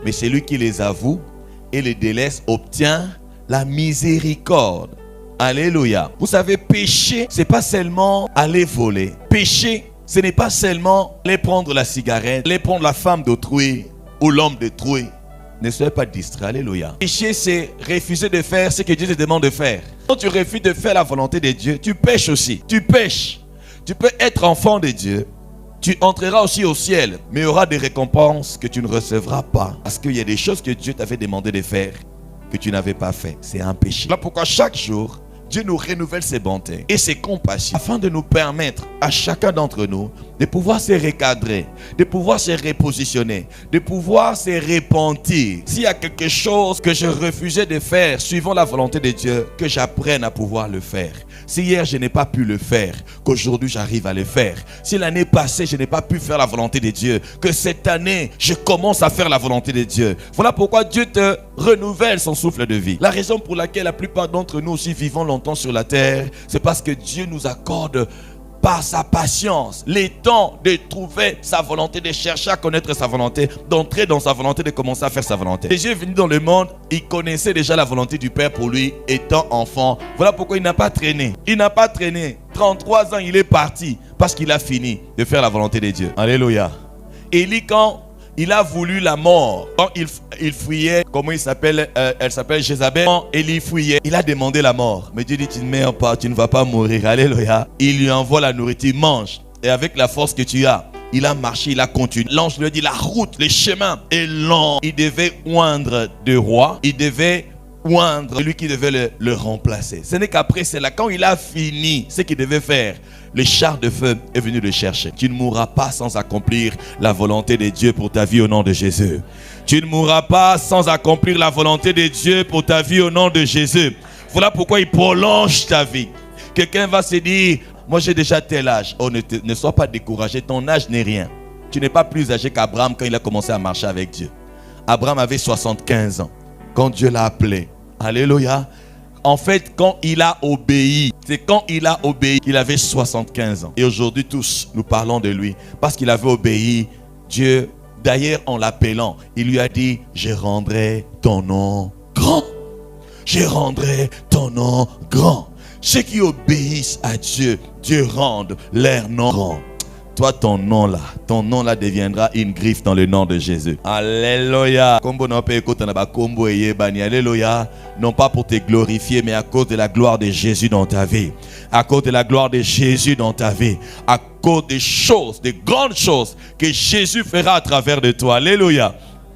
Mais celui qui les avoue et les délaisse obtient la miséricorde. Alléluia. Vous savez, pécher, c'est pas seulement aller voler. Pécher, ce n'est pas seulement aller prendre la cigarette, aller prendre la femme d'autrui ou l'homme d'autrui. Ne soyez pas distrait. Alléluia. Pécher, c'est refuser de faire ce que Dieu te demande de faire. Quand tu refuses de faire la volonté de Dieu, tu pêches aussi. Tu pêches. Tu peux être enfant de Dieu. Tu entreras aussi au ciel, mais il y aura des récompenses que tu ne recevras pas. Parce qu'il y a des choses que Dieu t'avait demandé de faire que tu n'avais pas fait. C'est un péché. Là pourquoi chaque jour, Dieu nous renouvelle ses bontés et ses compassions afin de nous permettre à chacun d'entre nous de pouvoir se recadrer, de pouvoir se repositionner, de pouvoir se repentir. S'il y a quelque chose que je refusais de faire suivant la volonté de Dieu, que j'apprenne à pouvoir le faire. Si hier je n'ai pas pu le faire, qu'aujourd'hui j'arrive à le faire. Si l'année passée je n'ai pas pu faire la volonté de Dieu, que cette année je commence à faire la volonté de Dieu. Voilà pourquoi Dieu te renouvelle son souffle de vie. La raison pour laquelle la plupart d'entre nous aussi vivons longtemps sur la terre, c'est parce que Dieu nous accorde par sa patience les temps de trouver sa volonté, de chercher à connaître sa volonté, d'entrer dans sa volonté, de commencer à faire sa volonté. Jésus est venu dans le monde, il connaissait déjà la volonté du Père pour lui étant enfant. Voilà pourquoi il n'a pas traîné. Il n'a pas traîné. 33 ans, il est parti parce qu'il a fini de faire la volonté de Dieu. Alléluia. Élie, quand il a voulu la mort, quand il fuyait, comment il s'appelle, elle s'appelle Jézabel. Quand Élie fuyait, il a demandé la mort. Mais Dieu dit, tu ne meurs pas, tu ne vas pas mourir. Alléluia. Il lui envoie la nourriture, mange. Et avec la force que tu as, il a marché, il a continué. L'ange lui a dit, la route, le chemin est long. Il devait oindre de roi. Il devait oindre celui qui devait le remplacer. Ce n'est qu'après cela, quand il a fini ce qu'il devait faire, le char de feu est venu le chercher. Tu ne mourras pas sans accomplir la volonté de Dieu pour ta vie au nom de Jésus. Tu ne mourras pas sans accomplir la volonté de Dieu pour ta vie au nom de Jésus. Voilà pourquoi il prolonge ta vie. Quelqu'un va se dire, moi j'ai déjà tel âge. Oh, ne sois pas découragé, ton âge n'est rien. Tu n'es pas plus âgé qu'Abraham quand il a commencé à marcher avec Dieu. Abraham avait 75 ans quand Dieu l'a appelé. Alléluia. En fait, quand il a obéi, c'est quand il a obéi qu'il avait 75 ans. Et aujourd'hui, tous, nous parlons de lui. Parce qu'il avait obéi, Dieu, d'ailleurs, en l'appelant, il lui a dit, je rendrai ton nom grand. Je rendrai ton nom grand. Ceux qui obéissent à Dieu, Dieu rend leur nom grand. Toi, ton nom là deviendra une griffe dans le nom de Jésus. Alléluia. Alléluia. Non pas pour te glorifier, mais à cause de la gloire de Jésus dans ta vie. À cause de la gloire de Jésus dans ta vie. À cause des choses, des grandes choses que Jésus fera à travers de toi. Alléluia.